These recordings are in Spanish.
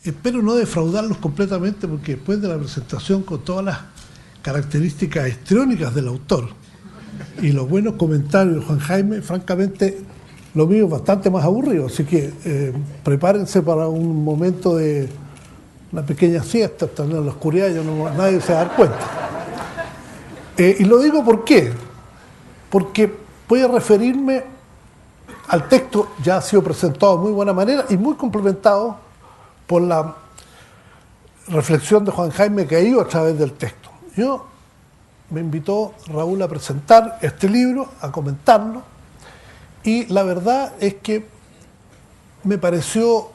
espero no defraudarlos completamente, porque después de la presentación, con todas las características histriónicas del autor y los buenos comentarios de Juan Jaime, francamente lo mío es bastante más aburrido, así que prepárense para un momento de una pequeña siesta, hasta en la oscuridad nadie se va a dar cuenta. Y lo digo ¿por qué? Porque voy a referirme al texto, ya ha sido presentado de muy buena manera y muy complementado por la reflexión de Juan Jaime que ha ido a través del texto. Me invitó Raúl a presentar este libro, a comentarlo, y la verdad es que me pareció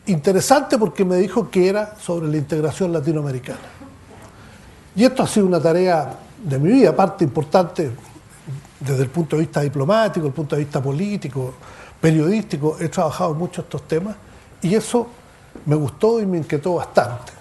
interesante porque me dijo que era sobre la integración latinoamericana. Y esto ha sido una tarea de mi vida, parte importante desde el punto de vista diplomático, el punto de vista político, periodístico. He trabajado mucho estos temas y eso me gustó y me inquietó bastante.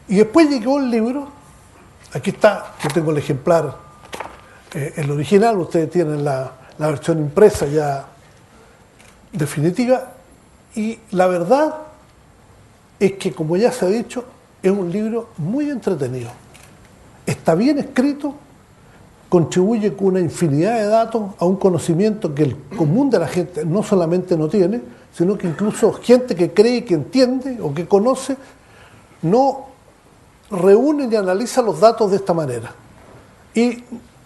Y después llegó el libro, aquí está, yo tengo el ejemplar, el original, ustedes tienen la versión impresa ya definitiva, y la verdad es que, como ya se ha dicho, es un libro muy entretenido. Está bien escrito, contribuye con una infinidad de datos a un conocimiento que el común de la gente no solamente no tiene, sino que incluso gente que cree, que entiende o que conoce, no reúne y analiza los datos de esta manera. Y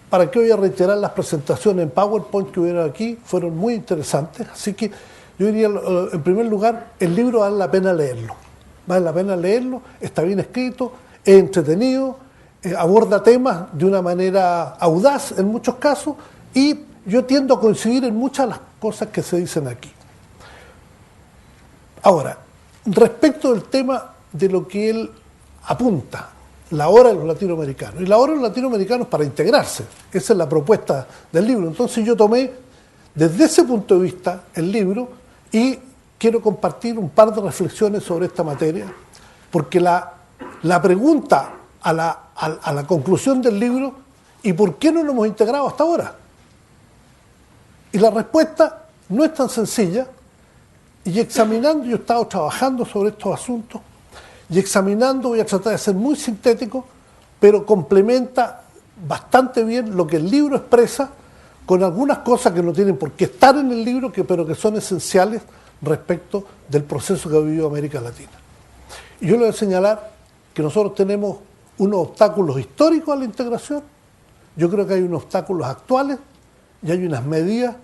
para qué voy a reiterar, las presentaciones en PowerPoint que hubieron aquí fueron muy interesantes, así que yo diría, en primer lugar, el libro vale la pena leerlo. Vale la pena leerlo, está bien escrito, es entretenido, aborda temas de una manera audaz en muchos casos, y yo tiendo a coincidir en muchas de las cosas que se dicen aquí. Ahora, respecto del tema de lo que él apunta, la hora de los latinoamericanos. Y la hora de los latinoamericanos para integrarse. Esa es la propuesta del libro. Entonces yo tomé desde ese punto de vista el libro y quiero compartir un par de reflexiones sobre esta materia, porque la pregunta a la conclusión del libro, ¿y por qué no nos hemos integrado hasta ahora? Y la respuesta no es tan sencilla, y examinando, yo he estado trabajando sobre estos asuntos, y examinando, voy a tratar de ser muy sintético, pero complementa bastante bien lo que el libro expresa, con algunas cosas que no tienen por qué estar en el libro, pero que son esenciales respecto del proceso que ha vivido América Latina. Y yo le voy a señalar que nosotros tenemos unos obstáculos históricos a la integración, yo creo que hay unos obstáculos actuales y hay unas medidas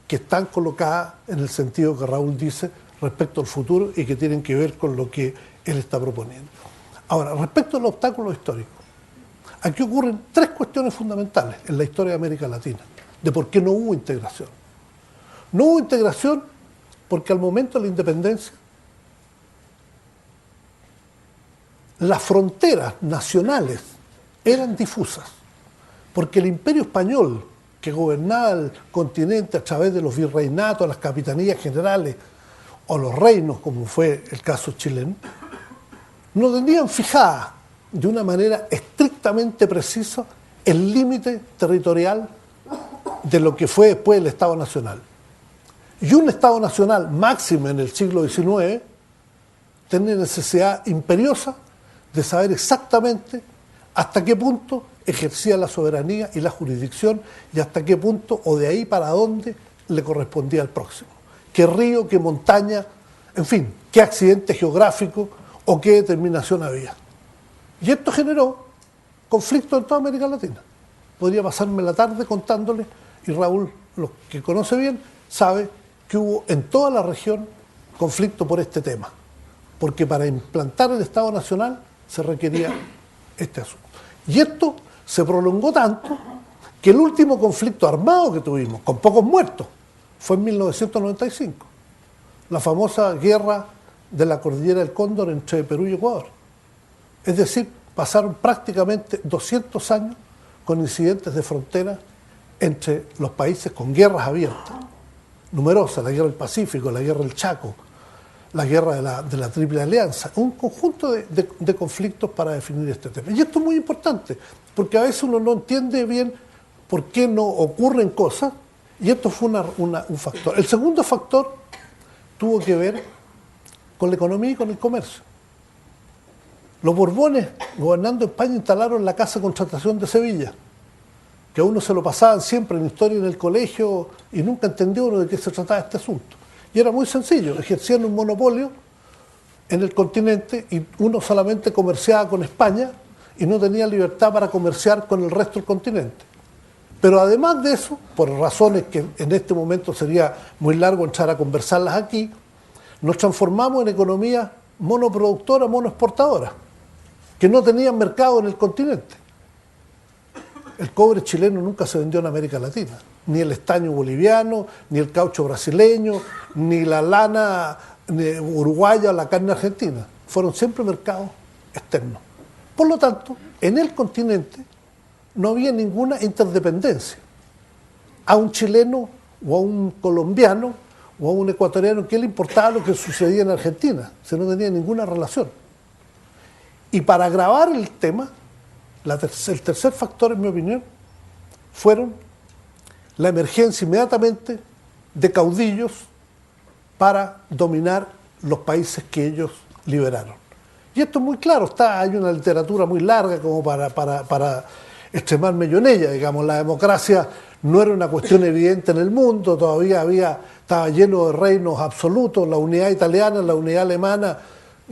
que están colocadas en el sentido que Raúl dice respecto al futuro y que tienen que ver con lo que él está proponiendo. Ahora, respecto a los obstáculos históricos, aquí ocurren tres cuestiones fundamentales en la historia de América Latina, de por qué no hubo integración. No hubo integración porque al momento de la independencia, las fronteras nacionales eran difusas, porque el Imperio Español, que gobernaba el continente a través de los virreinatos, las capitanías generales o los reinos, como fue el caso chileno, no tenían fijada de una manera estrictamente precisa el límite territorial de lo que fue después el Estado Nacional. Y un Estado Nacional máximo en el siglo XIX tenía necesidad imperiosa de saber exactamente hasta qué punto ejercía la soberanía y la jurisdicción y hasta qué punto o de ahí para dónde le correspondía al próximo. Qué río, qué montaña, en fin, qué accidente geográfico o qué determinación había. Y esto generó conflictos en toda América Latina. Podría pasarme la tarde contándole, y Raúl, lo que conoce bien, sabe que hubo en toda la región conflicto por este tema, porque para implantar el Estado Nacional se requería este asunto. Y esto se prolongó tanto que el último conflicto armado que tuvimos, con pocos muertos, fue en 1995, la famosa guerra de la Cordillera del Cóndor entre Perú y Ecuador. Es decir, pasaron prácticamente 200 años con incidentes de frontera entre los países, con guerras abiertas, numerosas, la guerra del Pacífico, la guerra del Chaco, la guerra de la Triple Alianza, un conjunto de conflictos para definir este tema. Y esto es muy importante, porque a veces uno no entiende bien por qué no ocurren cosas, y esto fue un factor. El segundo factor tuvo que ver con la economía y con el comercio. Los Borbones, gobernando España, instalaron la Casa de Contratación de Sevilla, que a uno se lo pasaban siempre en historia en el colegio y nunca entendió uno de qué se trataba este asunto. Y era muy sencillo, ejercían un monopolio en el continente y uno solamente comerciaba con España y no tenía libertad para comerciar con el resto del continente. Pero además de eso, por razones que en este momento sería muy largo entrar a conversarlas aquí, nos transformamos en economía monoproductora, monoexportadora, que no tenían mercado en el continente. El cobre chileno nunca se vendió en América Latina, ni el estaño boliviano, ni el caucho brasileño, ni la lana uruguaya o la carne argentina. Fueron siempre mercados externos. Por lo tanto, en el continente no había ninguna interdependencia. A un chileno o a un colombiano o a un ecuatoriano, ¿qué le importaba lo que sucedía en Argentina? Si no tenía ninguna relación. Y para agravar el tema, el tercer factor, en mi opinión, fueron la emergencia inmediatamente de caudillos para dominar los países que ellos liberaron. Y esto es muy claro, hay una literatura muy larga como para extremarme yo en ella, digamos, la democracia no era una cuestión evidente en el mundo, todavía estaba lleno de reinos absolutos, la unidad italiana, la unidad alemana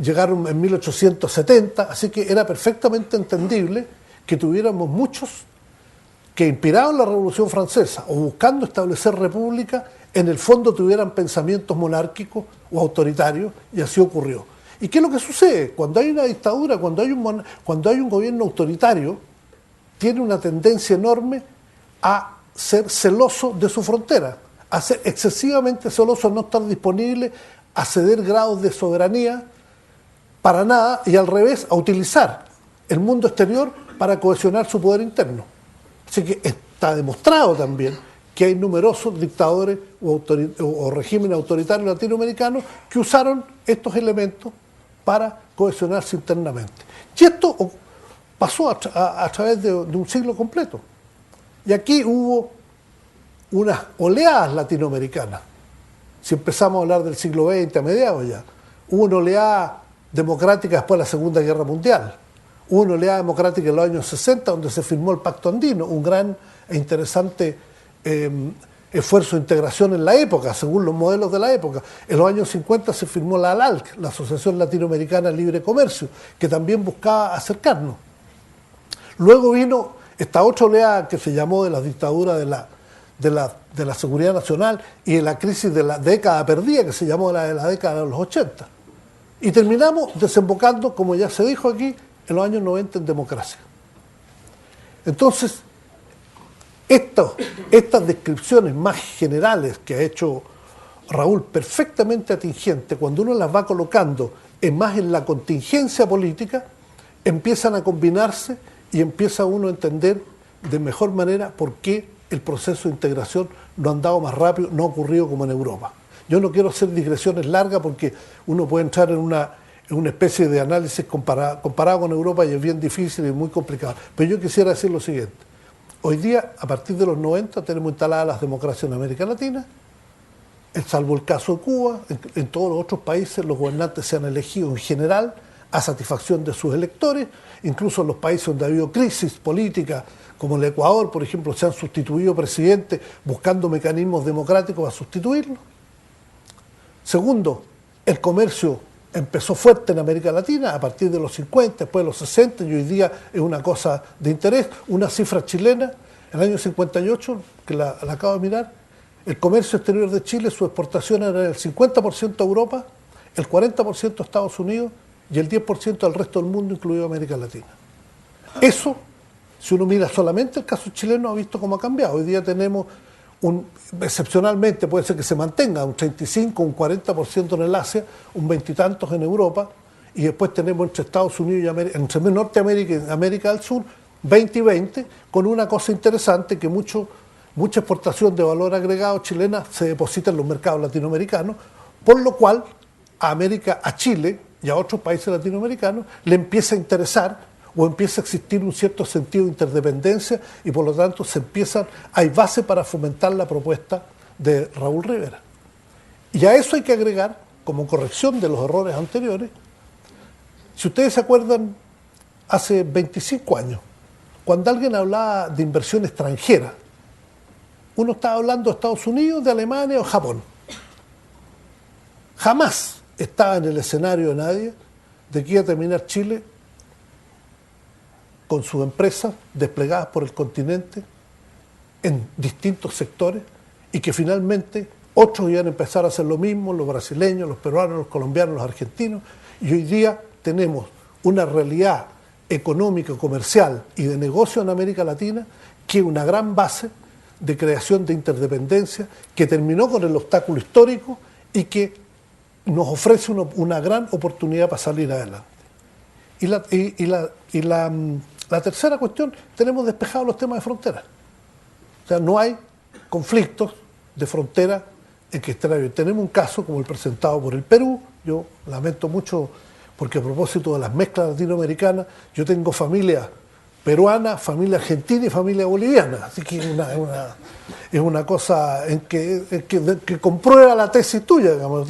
llegaron en 1870, así que era perfectamente entendible que tuviéramos muchos que, inspirados en la Revolución Francesa o buscando establecer república, en el fondo tuvieran pensamientos monárquicos o autoritarios, y así ocurrió. ¿Y qué es lo que sucede? Cuando hay una dictadura, cuando hay un gobierno autoritario, tiene una tendencia enorme a ser celoso de su frontera, a ser excesivamente celoso, a no estar disponible a ceder grados de soberanía para nada, y al revés, a utilizar el mundo exterior para cohesionar su poder interno. Así que está demostrado también que hay numerosos dictadores o regímenes autoritarios latinoamericanos que usaron estos elementos para cohesionarse internamente. Y esto pasó a través de un siglo completo. Y aquí hubo unas oleadas latinoamericanas. Si empezamos a hablar del siglo XX, a mediados ya, hubo una oleada democrática después de la Segunda Guerra Mundial. Hubo una oleada democrática en los años 60, donde se firmó el Pacto Andino, un gran e interesante esfuerzo de integración en la época, según los modelos de la época. En los años 50 se firmó la ALALC, la Asociación Latinoamericana de Libre Comercio, que también buscaba acercarnos. Luego vino esta otra oleada que se llamó de la dictadura de la seguridad nacional y de la crisis de la década perdida, que se llamó de la década de los 80. Y terminamos desembocando, como ya se dijo aquí, en los años 90 en democracia. Entonces, estas descripciones más generales que ha hecho Raúl, perfectamente atingente, cuando uno las va colocando más en la contingencia política, empiezan a combinarse y empieza uno a entender de mejor manera por qué el proceso de integración no ha andado más rápido, no ha ocurrido como en Europa. Yo no quiero hacer digresiones largas porque uno puede entrar en una especie de análisis comparado con Europa y es bien difícil y muy complicado. Pero yo quisiera decir lo siguiente. Hoy día, a partir de los 90, tenemos instaladas las democracias en América Latina, salvo el caso de Cuba. En todos los otros países los gobernantes se han elegido en general a satisfacción de sus electores, incluso en los países donde ha habido crisis política, como el Ecuador, por ejemplo, se han sustituido presidentes buscando mecanismos democráticos para sustituirlos. Segundo, el comercio empezó fuerte en América Latina a partir de los 50, después de los 60, y hoy día es una cosa de interés. Una cifra chilena, en el año 58, que la acabo de mirar, el comercio exterior de Chile, su exportación era el 50% a Europa, el 40% a Estados Unidos y el 10% al resto del mundo, incluido América Latina. Eso, si uno mira solamente el caso chileno, ha visto cómo ha cambiado. Hoy día tenemos excepcionalmente, puede ser que se mantenga un 35, un 40% en el Asia, un 20 y tantos en Europa, y después tenemos entre Estados Unidos y entre Norteamérica y América del Sur, 20 y 20, con una cosa interesante, que mucha exportación de valor agregado chilena se deposita en los mercados latinoamericanos, por lo cual a Chile y a otros países latinoamericanos le empieza a interesar o empieza a existir un cierto sentido de interdependencia, y por lo tanto hay base para fomentar la propuesta de Raúl Rivera. Y a eso hay que agregar, como corrección de los errores anteriores, Si ustedes se acuerdan, hace 25 años, cuando alguien hablaba de inversión extranjera, uno estaba hablando de Estados Unidos, de Alemania o Japón. Jamás estaba en el escenario de nadie de que iba a terminar Chile con sus empresas desplegadas por el continente en distintos sectores y que finalmente otros iban a empezar a hacer lo mismo, los brasileños, los peruanos, los colombianos, los argentinos, y hoy día tenemos una realidad económica, comercial y de negocio en América Latina que es una gran base de creación de interdependencia que terminó con el obstáculo histórico y que nos ofrece una gran oportunidad para salir adelante. La tercera cuestión, tenemos despejados los temas de frontera. O sea, no hay conflictos de frontera en que estén. Tenemos un caso como el presentado por el Perú. Yo lamento mucho porque a propósito de las mezclas latinoamericanas, yo tengo familia peruana, familia argentina y familia boliviana. Así que es una cosa en que comprueba la tesis tuya, digamos.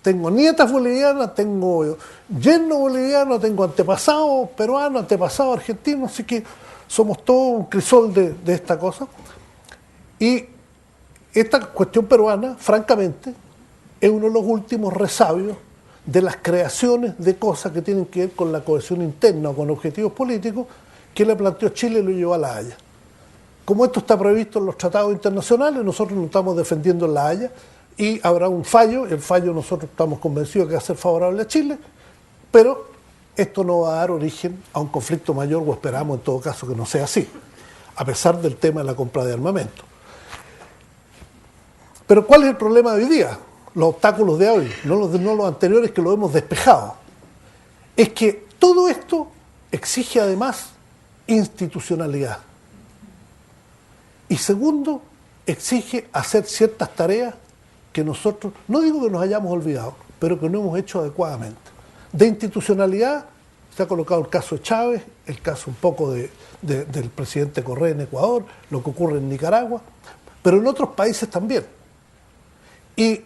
Tengo nietas bolivianas, tengo yerno boliviano, tengo antepasados peruanos, antepasados argentinos, así que somos todos un crisol de esta cosa. Y esta cuestión peruana, francamente, es uno de los últimos resabios de las creaciones de cosas que tienen que ver con la cohesión interna o con objetivos políticos que le planteó Chile y lo llevó a La Haya. Como esto está previsto en los tratados internacionales, nosotros nos estamos defendiendo en La Haya y habrá un fallo. El fallo nosotros estamos convencidos que va a ser favorable a Chile, pero esto no va a dar origen a un conflicto mayor, o esperamos en todo caso que no sea así, a pesar del tema de la compra de armamento. Pero ¿cuál es el problema de hoy día? Los obstáculos de hoy, no los anteriores que lo hemos despejado. Es que todo esto exige además institucionalidad. Y segundo, exige hacer ciertas tareas que nosotros, no digo que nos hayamos olvidado, pero que no hemos hecho adecuadamente. De institucionalidad se ha colocado el caso de Chávez, el caso un poco del presidente Correa en Ecuador, lo que ocurre en Nicaragua, pero en otros países también. Y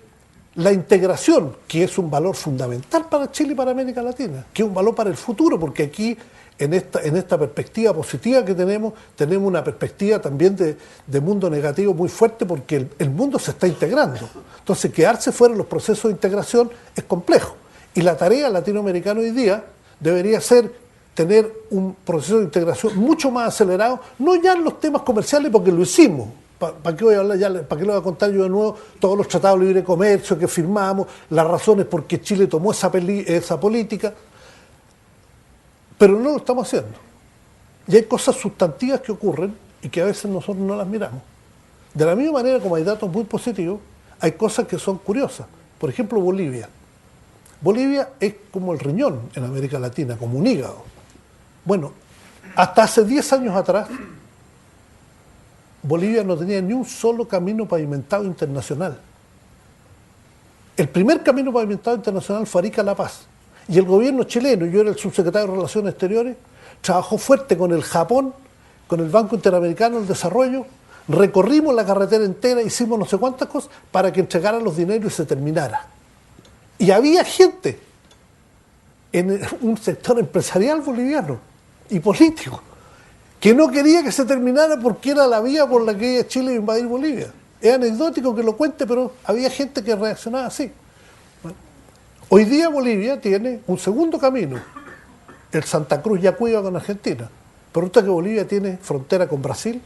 la integración, que es un valor fundamental para Chile y para América Latina, que es un valor para el futuro, porque aquí, en esta perspectiva positiva que tenemos una perspectiva también de mundo negativo muy fuerte, porque el mundo se está integrando. Entonces, quedarse fuera de los procesos de integración es complejo. Y la tarea latinoamericana hoy día debería ser tener un proceso de integración mucho más acelerado, no ya en los temas comerciales, porque lo hicimos. ¿Para qué voy a hablar ya? ¿Para qué le voy a contar yo de nuevo todos los tratados de libre comercio que firmamos, las razones por qué Chile tomó esa política? Pero no lo estamos haciendo. Y hay cosas sustantivas que ocurren y que a veces nosotros no las miramos. De la misma manera como hay datos muy positivos, hay cosas que son curiosas. Por ejemplo, Bolivia. Bolivia es como el riñón en América Latina, como un hígado. Bueno, hasta hace 10 años atrás, Bolivia no tenía ni un solo camino pavimentado internacional. El primer camino pavimentado internacional fue Arica-La Paz. Y el gobierno chileno, yo era el subsecretario de Relaciones Exteriores, trabajó fuerte con el Japón, con el Banco Interamericano del Desarrollo, recorrimos la carretera entera, hicimos no sé cuántas cosas para que entregaran los dineros y se terminara. Y había gente en un sector empresarial boliviano y político que no quería que se terminara porque era la vía por la que Chile iba a invadir Bolivia. Es anecdótico que lo cuente, pero había gente que reaccionaba así. Bueno, hoy día Bolivia tiene un segundo camino, el Santa Cruz-Yacuiba con Argentina. Pero resulta que Bolivia tiene frontera con Brasil,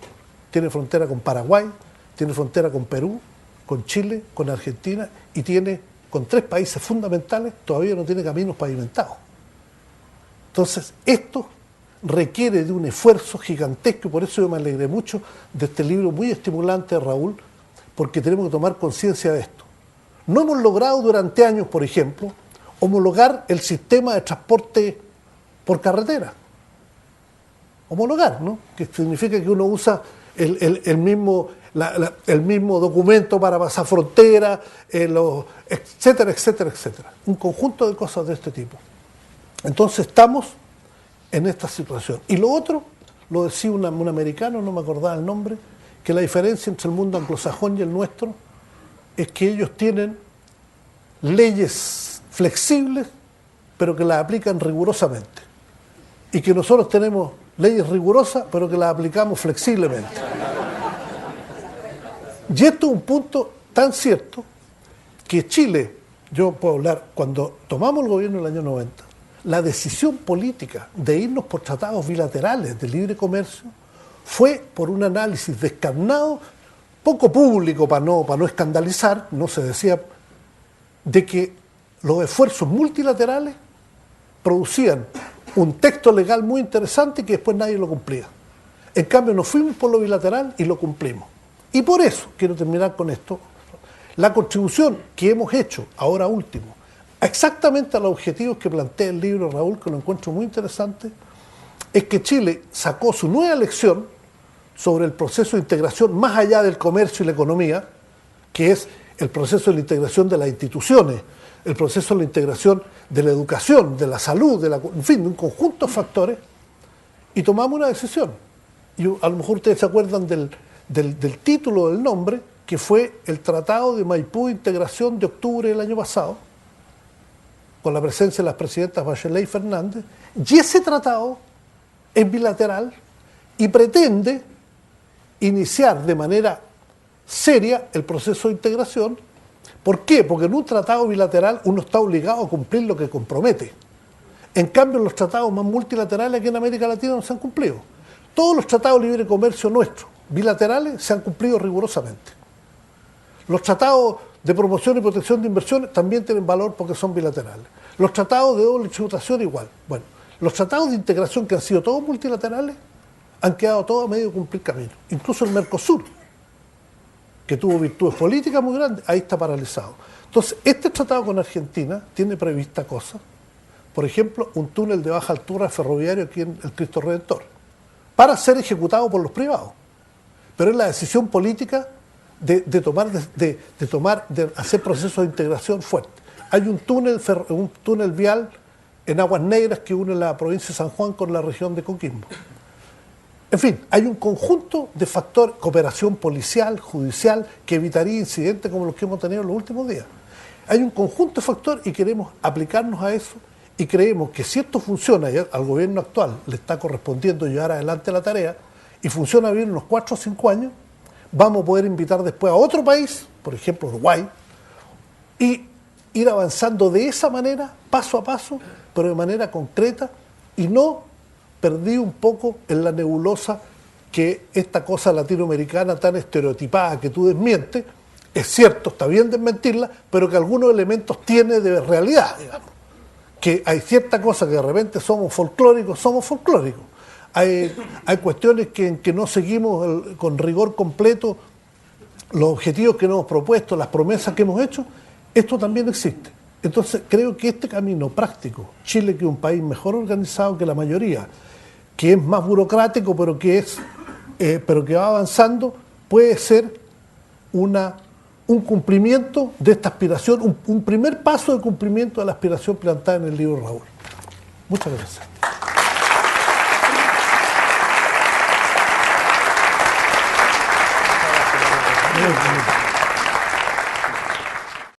tiene frontera con Paraguay, tiene frontera con Perú, con Chile, con Argentina, y tiene con 3 países fundamentales, todavía no tiene caminos pavimentados. Entonces, esto requiere de un esfuerzo gigantesco, y por eso yo me alegré mucho de este libro muy estimulante de Raúl, porque tenemos que tomar conciencia de esto. No hemos logrado durante años, por ejemplo, homologar el sistema de transporte por carretera. Homologar, ¿no? Que significa que uno usa el mismo documento para pasar frontera, etcétera, etcétera, etcétera. Un conjunto de cosas de este tipo. Entonces estamos en esta situación. Y lo otro, lo decía un americano, no me acordaba el nombre, que la diferencia entre el mundo anglosajón y el nuestro es que ellos tienen leyes flexibles pero que las aplican rigurosamente. Y que nosotros tenemos leyes rigurosas, pero que las aplicamos flexiblemente. Y esto es un punto tan cierto que Chile, yo puedo hablar, cuando tomamos el gobierno en el año 90, la decisión política de irnos por tratados bilaterales de libre comercio fue por un análisis descarnado, poco público para no escandalizar, no se decía, de que los esfuerzos multilaterales producían un texto legal muy interesante que después nadie lo cumplía. En cambio nos fuimos por lo bilateral y lo cumplimos. Y por eso, quiero terminar con esto, la contribución que hemos hecho, ahora último, exactamente a los objetivos que plantea el libro, Raúl, que lo encuentro muy interesante, es que Chile sacó su nueva lección sobre el proceso de integración más allá del comercio y la economía, que es el proceso de la integración de las instituciones, el proceso de la integración de la educación, de la salud, en fin, de un conjunto de factores, y tomamos una decisión. Y a lo mejor ustedes se acuerdan del título, del nombre, que fue el Tratado de Maipú de Integración de octubre del año pasado, con la presencia de las presidentas Bachelet y Fernández, y ese tratado es bilateral y pretende iniciar de manera seria el proceso de integración. ¿Por qué? Porque en un tratado bilateral uno está obligado a cumplir lo que compromete. En cambio, los tratados más multilaterales aquí en América Latina no se han cumplido. Todos los tratados de libre comercio nuestros, bilaterales, se han cumplido rigurosamente. Los tratados de promoción y protección de inversiones también tienen valor porque son bilaterales. Los tratados de doble tributación igual. Bueno, los tratados de integración que han sido todos multilaterales han quedado todos a medio de cumplir camino. Incluso el Mercosur, que tuvo virtudes políticas muy grandes, ahí está paralizado. Entonces, este tratado con Argentina tiene prevista cosas, por ejemplo, un túnel de baja altura ferroviario aquí en el Cristo Redentor, para ser ejecutado por los privados. Pero es la decisión política de hacer procesos de integración fuerte. Hay un túnel vial en Aguas Negras que une la provincia de San Juan con la región de Coquimbo. En fin, hay un conjunto de factores, cooperación policial, judicial, que evitaría incidentes como los que hemos tenido en los últimos días. Hay un conjunto de factores y queremos aplicarnos a eso y creemos que si esto funciona y al gobierno actual le está correspondiendo llevar adelante la tarea y funciona bien unos 4 o 5 años, vamos a poder invitar después a otro país, por ejemplo Uruguay, y ir avanzando de esa manera, paso a paso, pero de manera concreta y no perdido un poco en la nebulosa que esta cosa latinoamericana tan estereotipada que tú desmientes, es cierto, está bien desmentirla, pero que algunos elementos tiene de realidad, digamos. Que hay cierta cosa que de repente somos folclóricos. Hay cuestiones que no seguimos con rigor completo los objetivos que nos hemos propuesto, las promesas que hemos hecho. Esto también existe. Entonces creo que este camino práctico, Chile, que es un país mejor organizado que la mayoría, que es más burocrático pero que va avanzando, puede ser un cumplimiento de esta aspiración, un primer paso de cumplimiento de la aspiración plantada en el libro Raúl. Muchas gracias.